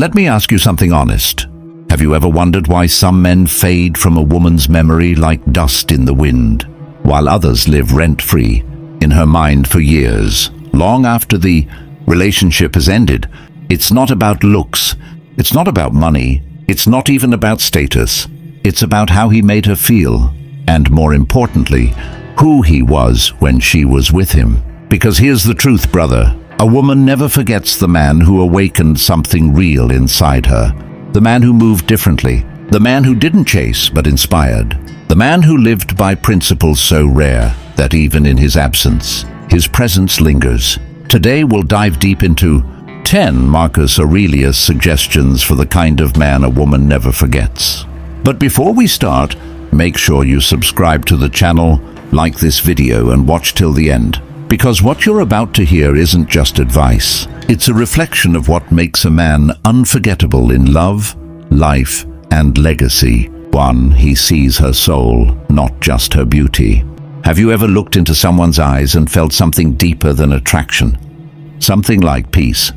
Let me ask you something honest. Have you ever wondered why some men fade from a woman's memory like dust in the wind, while others live rent-free in her mind for years, long after the relationship has ended? It's not about looks, it's not about money, it's not even about status. It's about how he made her feel, and more importantly, who he was when she was with him. Because here's the truth, brother. A woman never forgets the man who awakened something real inside her. The man who moved differently. The man who didn't chase but inspired. The man who lived by principles so rare that even in his absence, his presence lingers. Today we'll dive deep into 10 Marcus Aurelius suggestions for the kind of man a woman never forgets. But before we start, make sure you subscribe to the channel, like this video and watch till the end. Because what you're about to hear isn't just advice. It's a reflection of what makes a man unforgettable in love, life, and legacy. 1. He sees her soul, not just her beauty. Have you ever looked into someone's eyes and felt something deeper than attraction? Something like peace,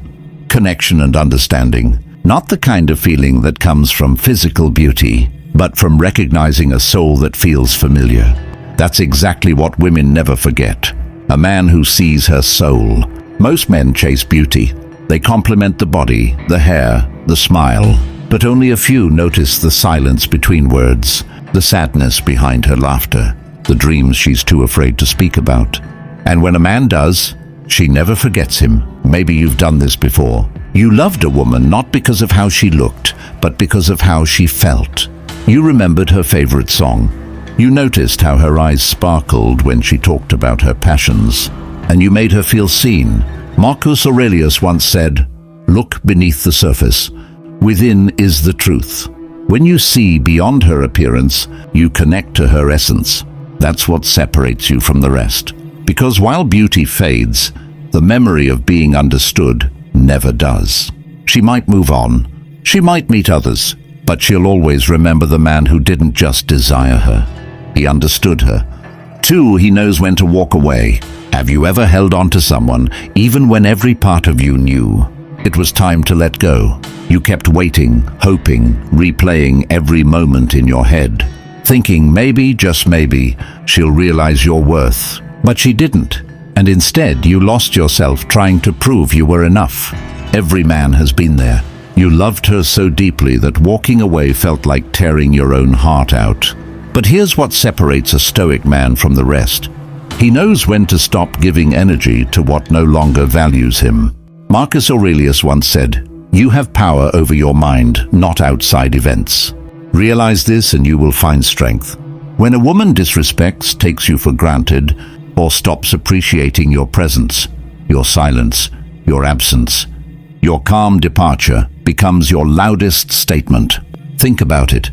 connection, and understanding. Not the kind of feeling that comes from physical beauty, but from recognizing a soul that feels familiar. That's exactly what women never forget. A man who sees her soul. Most men chase beauty. They compliment the body, the hair, the smile. But only a few notice the silence between words, the sadness behind her laughter, the dreams she's too afraid to speak about. And when a man does, she never forgets him. Maybe you've done this before. You loved a woman not because of how she looked, but because of how she felt. You remembered her favorite song. You noticed how her eyes sparkled when she talked about her passions, and you made her feel seen. Marcus Aurelius once said, "Look beneath the surface. Within is the truth." When you see beyond her appearance, you connect to her essence. That's what separates you from the rest. Because while beauty fades, the memory of being understood never does. She might move on, she might meet others, but she'll always remember the man who didn't just desire her. He understood her. 2. He knows when to walk away. Have you ever held on to someone, even when every part of you knew it was time to let go? You kept waiting, hoping, replaying every moment in your head, thinking maybe, just maybe, she'll realize your worth. But she didn't, and instead you lost yourself trying to prove you were enough. Every man has been there. You loved her so deeply that walking away felt like tearing your own heart out. But here's what separates a Stoic man from the rest. He knows when to stop giving energy to what no longer values him. Marcus Aurelius once said, "You have power over your mind, not outside events." Realize this and you will find strength. When a woman disrespects, takes you for granted, or stops appreciating your presence, your silence, your absence, your calm departure becomes your loudest statement. Think about it.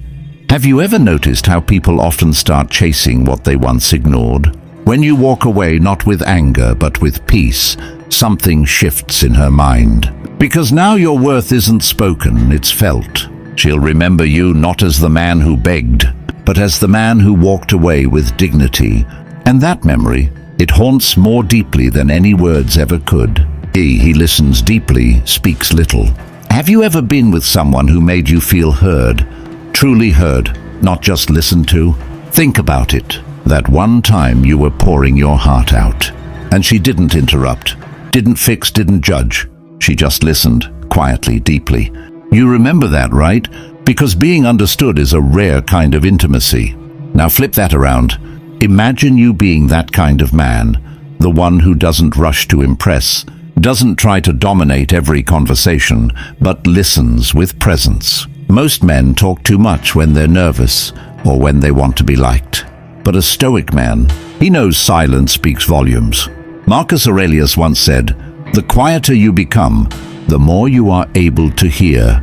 Have you ever noticed how people often start chasing what they once ignored? When you walk away not with anger but with peace, something shifts in her mind. Because now your worth isn't spoken, it's felt. She'll remember you not as the man who begged, but as the man who walked away with dignity. And that memory, it haunts more deeply than any words ever could. He listens deeply, speaks little. Have you ever been with someone who made you feel heard? Truly heard, not just listened to? Think about it. That one time you were pouring your heart out, and she didn't interrupt, didn't fix, didn't judge. She just listened, quietly, deeply. You remember that, right? Because being understood is a rare kind of intimacy. Now flip that around. Imagine you being that kind of man, the one who doesn't rush to impress, doesn't try to dominate every conversation, but listens with presence. Most men talk too much when they're nervous or when they want to be liked. But a Stoic man, he knows silence speaks volumes. Marcus Aurelius once said, "The quieter you become, the more you are able to hear."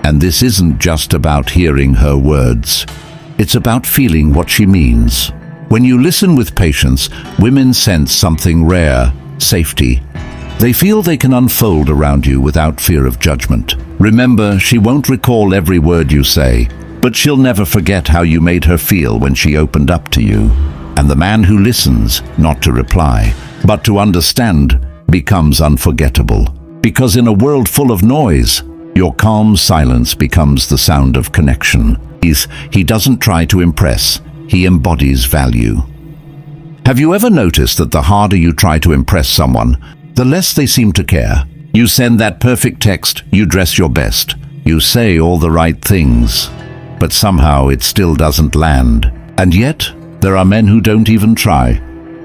And this isn't just about hearing her words. It's about feeling what she means. When you listen with patience, women sense something rare, safety. They feel they can unfold around you without fear of judgment. Remember, she won't recall every word you say, but she'll never forget how you made her feel when she opened up to you. And the man who listens, not to reply, but to understand, becomes unforgettable. Because in a world full of noise, Your calm silence becomes the sound of connection. He doesn't try to impress, he embodies value. Have you ever noticed that the harder you try to impress someone, the less they seem to care? You send that perfect text, you dress your best, you say all the right things, but somehow it still doesn't land. And yet, there are men who don't even try,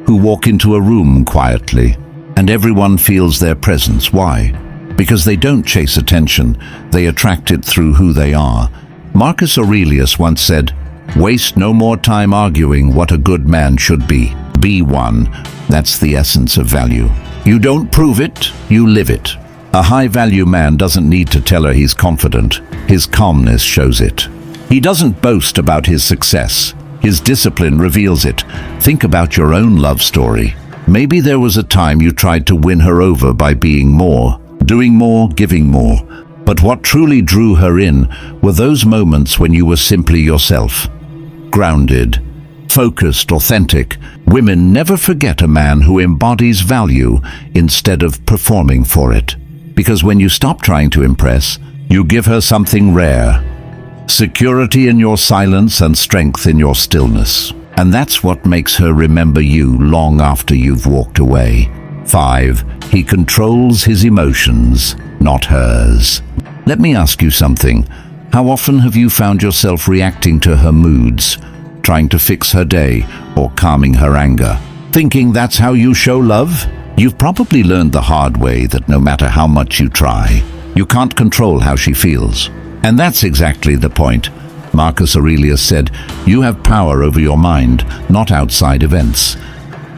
who walk into a room quietly, and everyone feels their presence. Why? Because they don't chase attention, they attract it through who they are. Marcus Aurelius once said, "Waste no more time arguing what a good man should be. Be one." That's the essence of value. You don't prove it, you live it. A high-value man doesn't need to tell her he's confident. His calmness shows it. He doesn't boast about his success. His discipline reveals it. Think about your own love story. Maybe there was a time you tried to win her over by being more, doing more, giving more. But what truly drew her in were those moments when you were simply yourself. Grounded, focused, authentic. Women never forget a man who embodies value instead of performing for it. Because when you stop trying to impress, you give her something rare. Security in your silence and strength in your stillness. And that's what makes her remember you long after you've walked away. 5. He controls his emotions, not hers. Let me ask you something. How often have you found yourself reacting to her moods, trying to fix her day or calming her anger, thinking that's how you show love? You've probably learned the hard way that no matter how much you try, you can't control how she feels. And that's exactly the point. Marcus Aurelius said, "You have power over your mind, not outside events."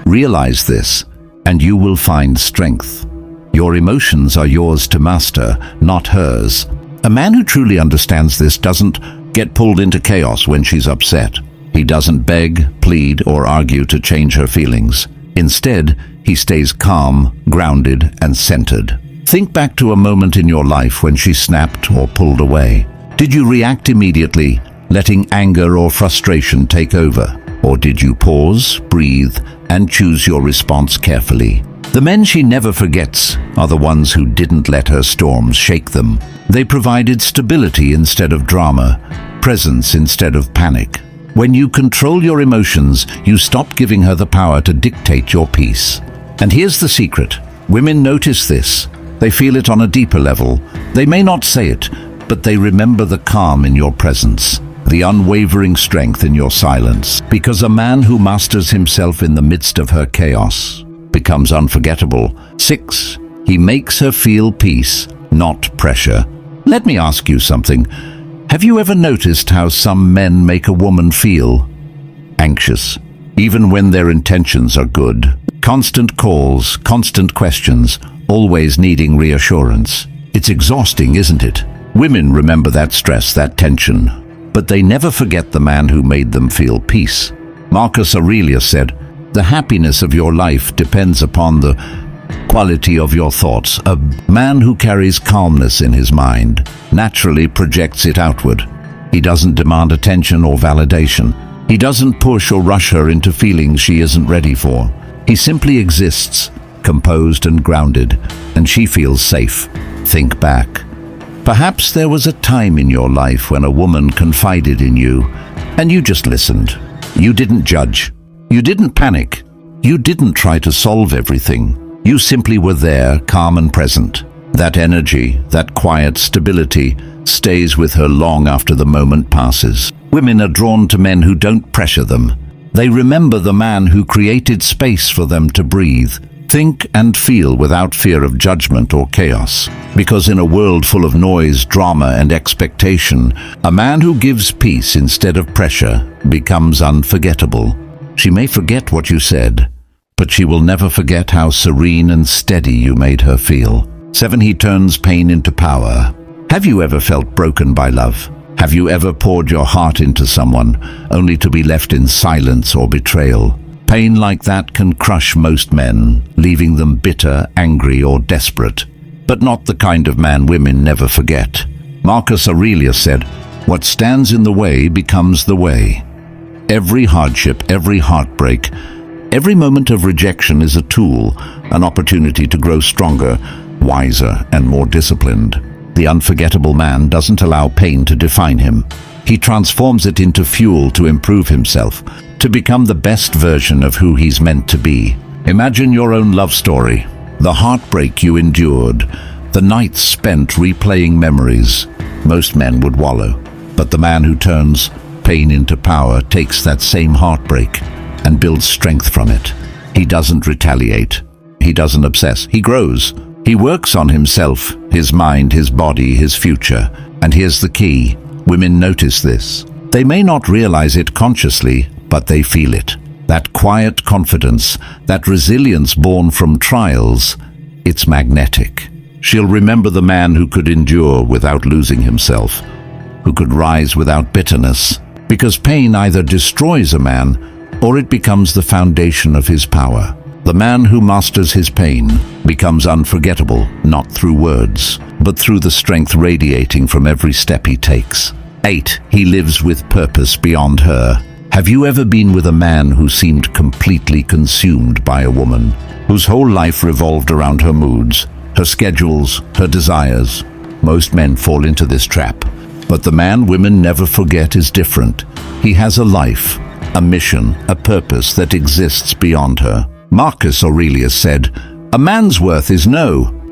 Realize this, and you will find strength. Your emotions are yours to master, not hers. A man who truly understands this doesn't get pulled into chaos when she's upset. He doesn't beg, plead, or argue to change her feelings. Instead, he stays calm, grounded, and centered. Think back to a moment in your life when she snapped or pulled away. Did you react immediately, letting anger or frustration take over? Or did you pause, breathe, and choose your response carefully? The men she never forgets are the ones who didn't let her storms shake them. They provided stability instead of drama, presence instead of panic. When you control your emotions, you stop giving her the power to dictate your peace. And here's the secret. Women notice this. They feel it on a deeper level. They may not say it, but they remember the calm in your presence, the unwavering strength in your silence. Because a man who masters himself in the midst of her chaos becomes unforgettable. 6. He makes her feel peace, not pressure. Let me ask you something. Have you ever noticed how some men make a woman feel anxious, even when their intentions are good? Constant calls, constant questions, always needing reassurance. It's exhausting, isn't it? Women remember that stress, that tension, but they never forget the man who made them feel peace. Marcus Aurelius said, "The happiness of your life depends upon the quality of your thoughts." A man who carries calmness in his mind naturally projects it outward. He doesn't demand attention or validation. He doesn't push or rush her into feelings she isn't ready for. He simply exists, composed and grounded, and she feels safe. Think back. Perhaps there was a time in your life when a woman confided in you, and you just listened. You didn't judge. You didn't panic. You didn't try to solve everything. You simply were there, calm and present. That energy, that quiet stability, stays with her long after the moment passes. Women are drawn to men who don't pressure them. They remember the man who created space for them to breathe, think and feel without fear of judgment or chaos. Because in a world full of noise, drama and expectation, a man who gives peace instead of pressure becomes unforgettable. She may forget what you said, but she will never forget how serene and steady you made her feel. 7. He turns pain into power. Have you ever felt broken by love? Have you ever poured your heart into someone, only to be left in silence or betrayal? Pain like that can crush most men, leaving them bitter, angry, or desperate. But not the kind of man women never forget. Marcus Aurelius said, "What stands in the way becomes the way." Every hardship, every heartbreak, every moment of rejection is a tool, an opportunity to grow stronger, wiser, and more disciplined. The unforgettable man doesn't allow pain to define him. He transforms it into fuel to improve himself, to become the best version of who he's meant to be. Imagine your own love story, the heartbreak you endured, the nights spent replaying memories. Most men would wallow, but the man who turns pain into power takes that same heartbreak and builds strength from it. He doesn't retaliate. He doesn't obsess. He grows. He works on himself, his mind, his body, his future. And here's the key. Women notice this. They may not realize it consciously, but they feel it. That quiet confidence, that resilience born from trials, it's magnetic. She'll remember the man who could endure without losing himself, who could rise without bitterness, because pain either destroys a man or it becomes the foundation of his power. The man who masters his pain becomes unforgettable, not through words, but through the strength radiating from every step he takes. 8. He lives with purpose beyond her. Have you ever been with a man who seemed completely consumed by a woman, whose whole life revolved around her moods, her schedules, her desires? Most men fall into this trap. But the man women never forget is different. He has a life, a mission, a purpose that exists beyond her. Marcus Aurelius said, "A man's worth is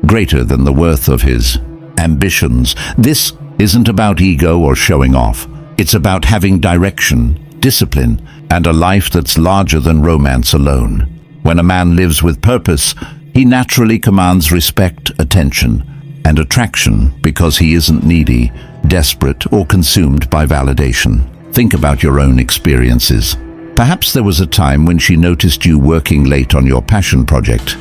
greater than the worth of his ambitions." This isn't about ego or showing off. It's about having direction, discipline, and a life that's larger than romance alone. When a man lives with purpose, he naturally commands respect, attention, and attraction because he isn't needy, desperate, or consumed by validation. Think about your own experiences. Perhaps there was a time when she noticed you working late on your passion project,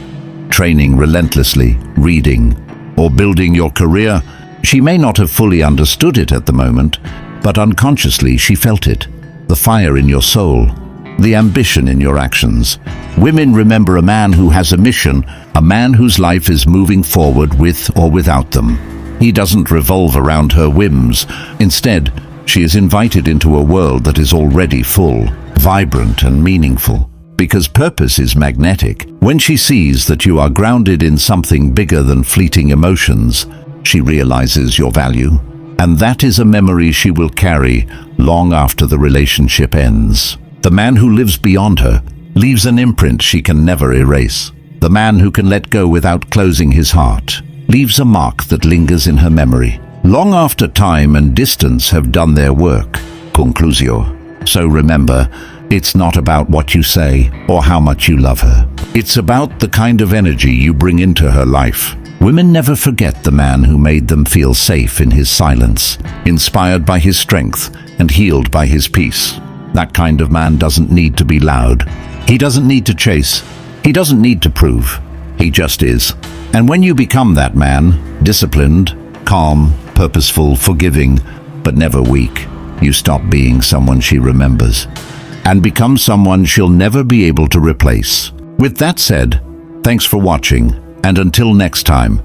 training relentlessly, reading, or building your career. She may not have fully understood it at the moment, but unconsciously she felt it. The fire in your soul, the ambition in your actions. Women remember a man who has a mission, a man whose life is moving forward with or without them. He doesn't revolve around her whims. Instead, she is invited into a world that is already full, vibrant and meaningful. Because purpose is magnetic. When she sees that you are grounded in something bigger than fleeting emotions, she realizes your value. And that is a memory she will carry long after the relationship ends. The man who lives beyond her leaves an imprint she can never erase. The man who can let go without closing his heart leaves a mark that lingers in her memory, long after time and distance have done their work. Conclusio. So remember, it's not about what you say or how much you love her. It's about the kind of energy you bring into her life. Women never forget the man who made them feel safe in his silence, inspired by his strength and healed by his peace. That kind of man doesn't need to be loud. He doesn't need to chase. He doesn't need to prove. He just is. And when you become that man, disciplined, calm, purposeful, forgiving, but never weak, you stop being someone she remembers and become someone she'll never be able to replace. With that said, thanks for watching, and until next time,